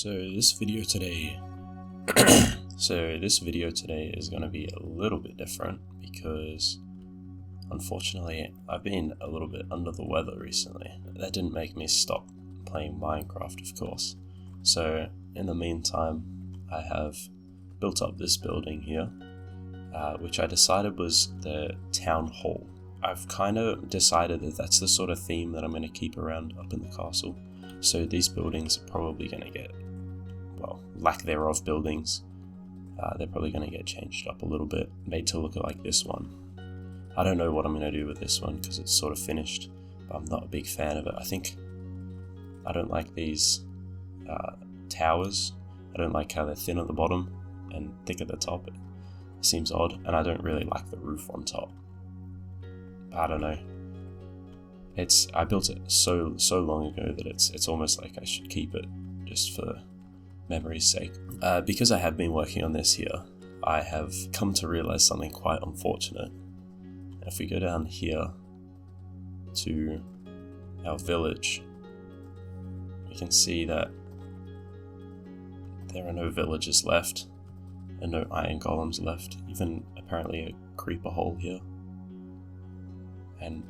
So this video today is going to be a little bit different because unfortunately I've been a little bit under the weather recently. That didn't make me stop playing Minecraft, of course. So in the meantime, I have built up this building here, which I decided was the town hall. I've kind of decided that that's the sort of theme that I'm going to keep around up in the castle. So these buildings are probably going to get, well, lack thereof buildings, they're probably going to get changed up a little bit, made to look like this one. I don't know what I'm going to do with this one because it's sort of finished, but I'm not a big fan of it. I don't like these towers. I don't like how they're thin at the bottom and thick at the top. It seems odd, and I don't really like the roof on top. I don't know. I built it so long ago that it's almost like I should keep it just for memory's sake. Because I have been working on this here, I have come to realize something quite unfortunate. If we go down here to our village, we can see that there are no villagers left and no iron golems left, even apparently a creeper hole here. And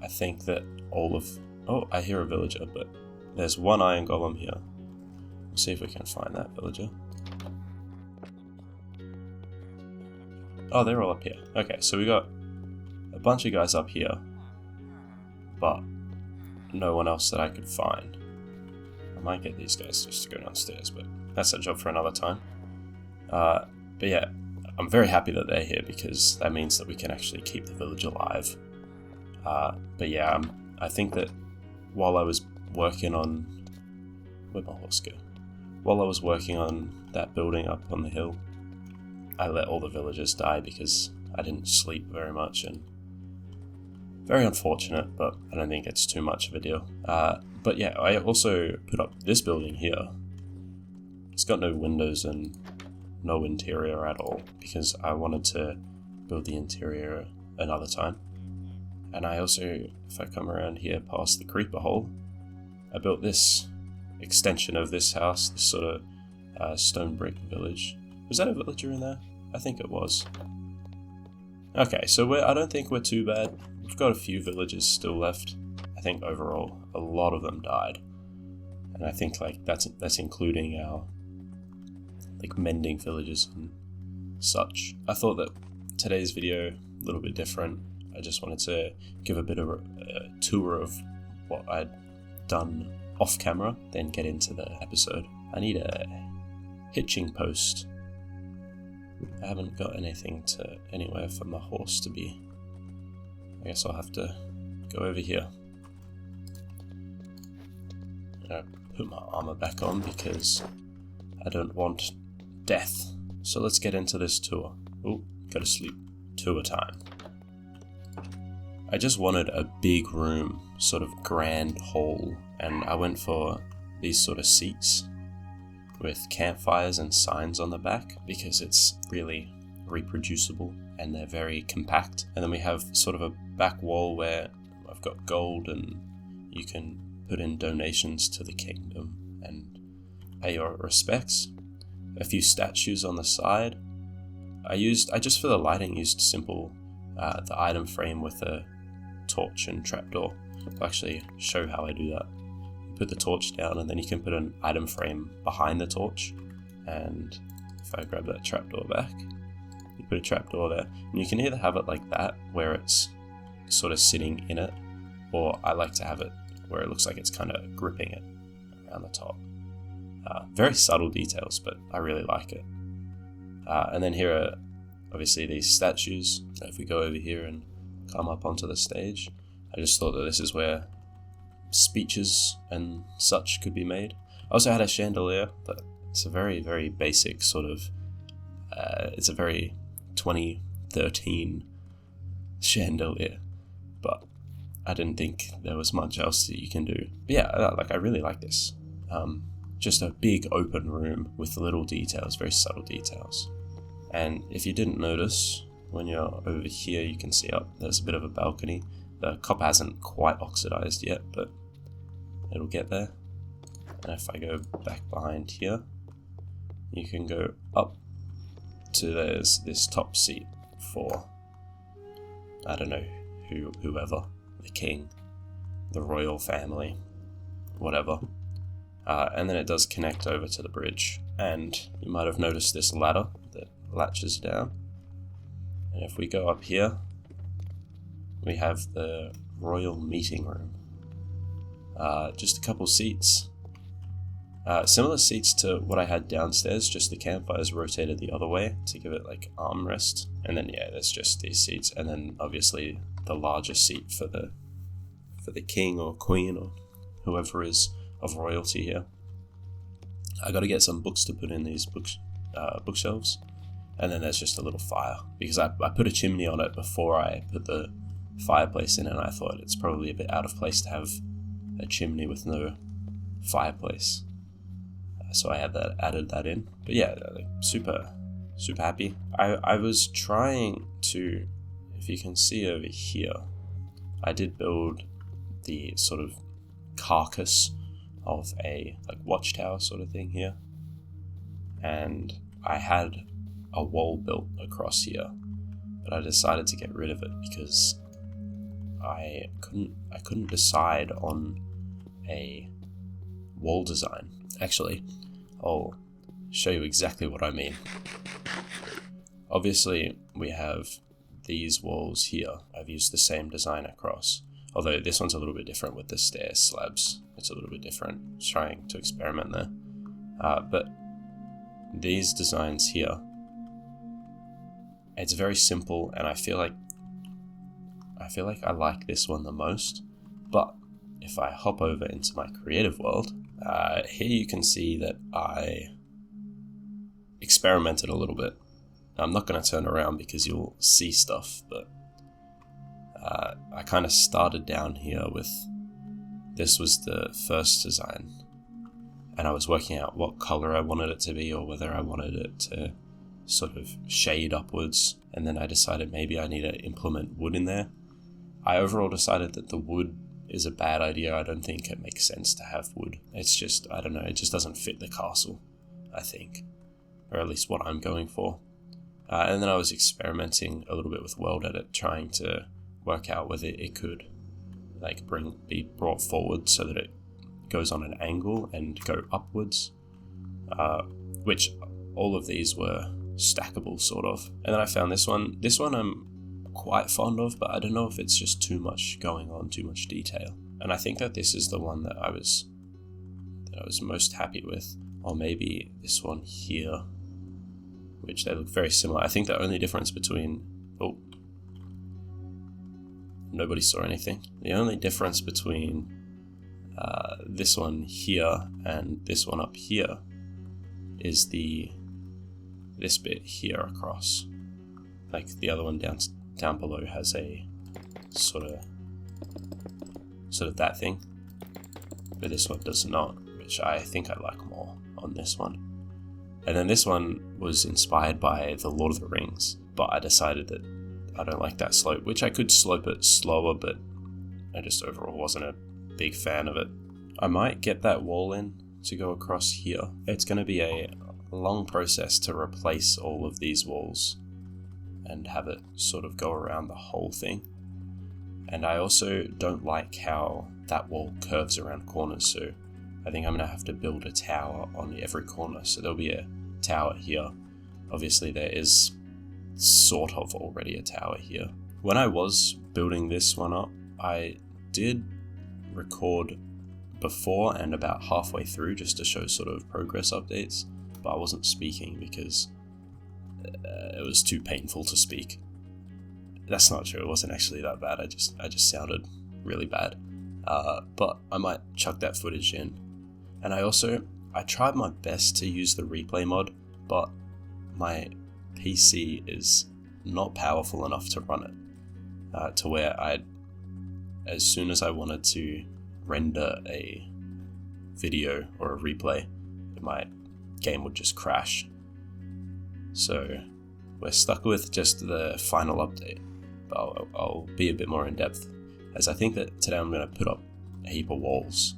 I think that I hear a villager, but there's one iron golem here. We'll see if we can find that villager. Oh, they're all up here. Okay, so we got a bunch of guys up here, but no one else that I could find. I might get these guys just to go downstairs, but that's a job for another time. But yeah, I'm very happy that they're here because that means that we can actually keep the village alive. But yeah, I think that while I was working on... Where'd my horse go? While I was working on that building up on the hill, I let all the villagers die because I didn't sleep very much, and very unfortunate, but I don't think it's too much of a deal. But yeah, I also put up this building here. It's got no windows and no interior at all because I wanted to build the interior another time. And I also, if I come around here past the creeper hole, I built this extension of this house, this sort of stone brick village. Was that a villager in there? I think it was. Okay, so I don't think we're too bad. We've got a few villagers still left. I think overall a lot of them died, and I think like that's including our like mending villages and such. I thought that today's video a little bit different. I just wanted to give a bit of a tour of what I'd done off camera, then get into the episode. I need a hitching post. I haven't got anything anywhere for my horse to be. I guess I'll have to go over here. I put my armor back on because I don't want death. So let's get into this tour. Oh, go to sleep. Tour time. I just wanted a big room, sort of grand hall, and I went for these sort of seats with campfires and signs on the back because it's really reproducible and they're very compact. And then we have sort of a back wall where I've got gold and you can put in donations to the kingdom and pay your respects. A few statues on the side. I just for the lighting used simple the item frame with a torch and trapdoor. I'll actually show how I do that. You put the torch down and then you can put an item frame behind the torch, and if I grab that trapdoor back, you put a trapdoor there, and you can either have it like that where it's sort of sitting in it, or I like to have it where it looks like it's kind of gripping it around the top. Very subtle details, but I really like it. And then here are obviously these statues. If we go over here and come up onto the stage, I just thought that this is where speeches and such could be made. I also had a chandelier, but it's a very, very basic sort of, it's a very 2013 chandelier, but I didn't think there was much else that you can do. But yeah, I really like this. Just a big open room with little details, very subtle details. And if you didn't notice, when you're over here, you can see up there's a bit of a balcony. The copper hasn't quite oxidized yet, but it'll get there. And if I go back behind here, you can go up to there's this top seat for, I don't know, whoever, the king, the royal family, whatever. And then it does connect over to the bridge. And you might have noticed this ladder that latches down. And if we go up here, we have the royal meeting room. Just a couple seats. Similar seats to what I had downstairs, just the campfires rotated the other way to give it like armrest. And then yeah, there's just these seats, and then obviously the larger seat for the king or queen or whoever is of royalty here. I got to get some books to put in these bookshelves, and then there's just a little fire because I put a chimney on it before I put the fireplace in, and I thought it's probably a bit out of place to have a chimney with no fireplace. So I had added that in. But yeah, like super happy. I was trying to, if you can see over here, I did build the sort of carcass of a like watchtower sort of thing here. And I had a wall built across here, but I decided to get rid of it because I couldn't decide on a wall design. Actually, I'll show you exactly what I mean. Obviously, we have these walls here. I've used the same design across, although this one's a little bit different with the stair slabs. It's a little bit different, trying to experiment there. But these designs here, it's very simple, and I feel like I like this one the most. But if I hop over into my creative world, here you can see that I experimented a little bit. I'm not going to turn around because you'll see stuff, but I kind of started down here with, this was the first design, and I was working out what color I wanted it to be, or whether I wanted it to sort of shade upwards, and then I decided maybe I need to implement wood in there. I overall decided that the wood is a bad idea. I don't think it makes sense to have wood. It's just, I don't know, it just doesn't fit the castle, I think, or at least what I'm going for. And then I was experimenting a little bit with World Edit, trying to work out whether it could like be brought forward so that it goes on an angle and go upwards, which all of these were stackable sort of. And then I found this one I'm quite fond of, but I don't know if it's just too much going on, too much detail. And I think that this is the one that I was most happy with, or maybe this one here, which they look very similar. I think the only difference between, nobody saw anything. The only difference between this one here and this one up here is this bit here across. Like the other one down below has a sort of that thing, but this one does not, which I think I like more on this one. And then this one was inspired by the Lord of the Rings, but I decided that I don't like that slope, which I could slope it slower, but I just overall wasn't a big fan of it. I might get that wall in to go across here. It's going to be a long process to replace all of these walls and have it sort of go around the whole thing. And I also don't like how that wall curves around corners, so I think I'm going to have to build a tower on every corner. So there'll be a tower here. Obviously there is sort of already a tower here. When I was building this one up, I did record before and about halfway through just to show sort of progress updates, but I wasn't speaking because it was too painful to speak. That's not true, it wasn't actually that bad, I just sounded really bad. But I might chuck that footage in. And I tried my best to use the replay mod, but my PC is not powerful enough to run it, to where as soon as I wanted to render a video or a replay, my game would just crash. So we're stuck with just the final update, but I'll be a bit more in depth, as I think that today I'm going to put up a heap of walls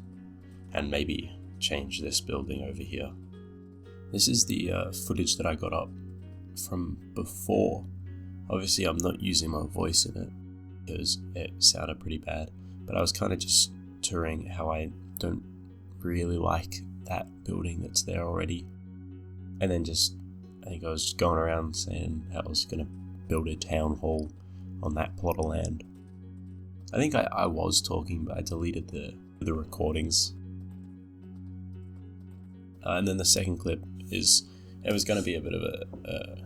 and maybe change this building over here. This is the footage that I got up from before. Obviously I'm not using my voice in it because it sounded pretty bad, but I was kind of just touring how I don't really like that building that's there already. And then I think I was just going around saying how I was going to build a town hall on that plot of land. I think I was talking, but I deleted the recordings. And then the second clip it was going to be a bit of a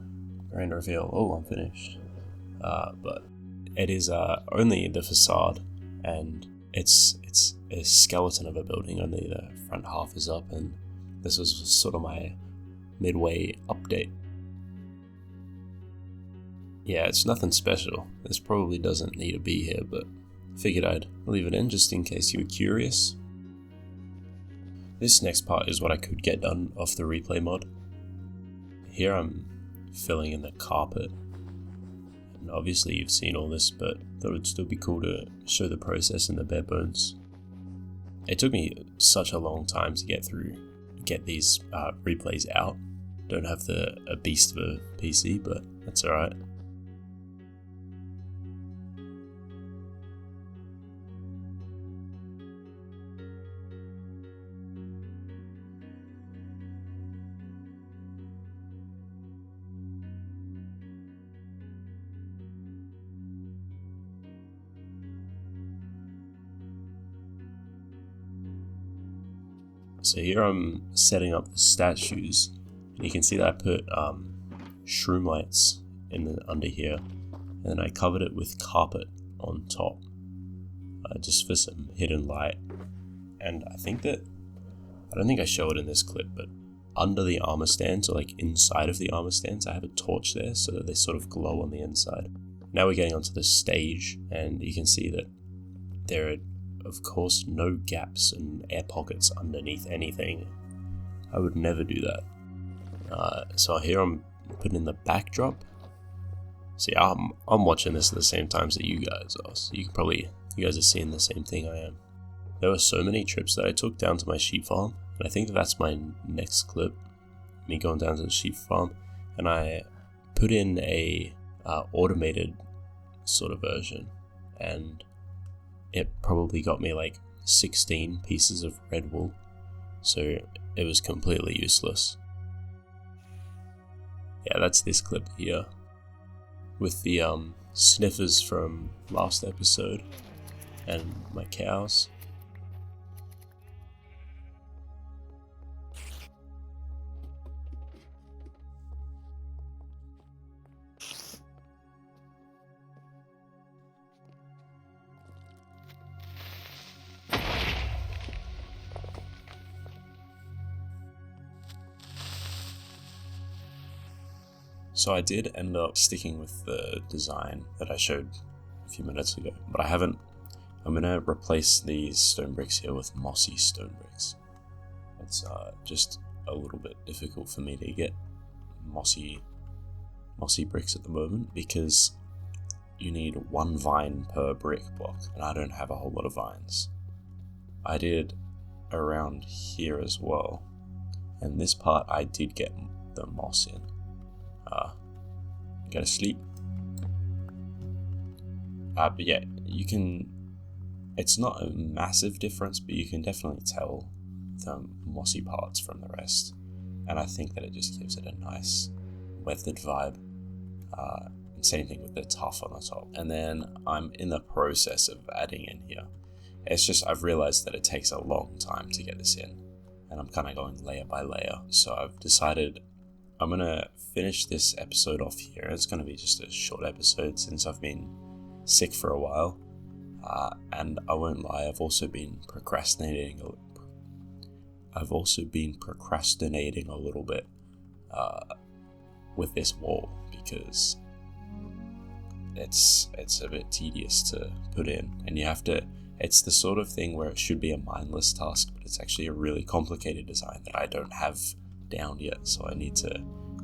grand reveal. Oh, I'm finished. But it is only the facade, and it's a skeleton of a building. Only the front half is up, and this was sort of my midway update. Yeah, it's nothing special. This probably doesn't need to be here, but figured I'd leave it in just in case you were curious. This next part is what I could get done off the replay mod. Here I'm filling in the carpet. And obviously you've seen all this, but thought it'd still be cool to show the process in the bare bones. It took me such a long time to get these replays out. Don't have a beast of a PC, but that's alright. So here I'm setting up the statues, and you can see that I put shroom lights under here, and then I covered it with carpet on top, just for some hidden light. And I don't think I show it in this clip, but under the armor stands, or like inside of the armor stands, I have a torch there so that they sort of glow on the inside. Now we're getting onto the stage, and you can see that there are, of course, no gaps and air pockets underneath anything. I would never do that. So here I'm putting in the backdrop. See, I'm watching this at the same times that you guys are, so you guys are seeing the same thing I am. There were so many trips that I took down to my sheep farm, and I think that's my next clip, me going down to the sheep farm, and I put in a automated sort of version, and it probably got me like 16 pieces of red wool, so it was completely useless. Yeah, that's this clip here, with the sniffers from last episode, and my cows. So I did end up sticking with the design that I showed a few minutes ago, but I'm going to replace these stone bricks here with mossy stone bricks. It's just a little bit difficult for me to get mossy bricks at the moment, because you need one vine per brick block, and I don't have a whole lot of vines. I did around here as well, and this part I did get the moss in. Go to sleep. But yeah, it's not a massive difference, but you can definitely tell the mossy parts from the rest. And I think that it just gives it a nice weathered vibe. Same thing with the tuff on the top. And then I'm in the process of adding in here. It's just, I've realized that it takes a long time to get this in, and I'm kind of going layer by layer. So I've decided I'm going to finish this episode off here. It's going to be just a short episode since I've been sick for a while. And I won't lie, I've also been procrastinating a little bit with this wall, because it's a bit tedious to put in, and it's the sort of thing where it should be a mindless task, but it's actually a really complicated design that I don't have down yet, so I need to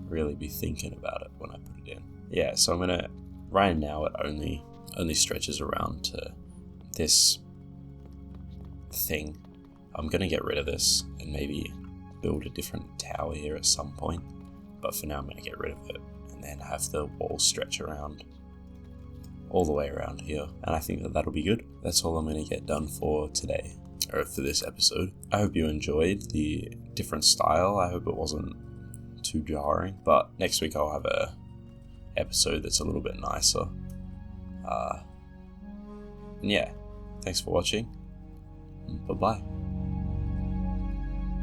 really be thinking about it when I put it in. Yeah, so right now it only stretches around to this thing, I'm going to get rid of this and maybe build a different tower here at some point. But for now I'm going to get rid of it and then have the wall stretch around all the way around here. And I think that that'll be good. That's all I'm going to get done for today, or for this episode. I hope you enjoyed the different style. I hope it wasn't too jarring. But next week I'll have a episode that's a little bit nicer. And yeah, thanks for watching. Bye-bye.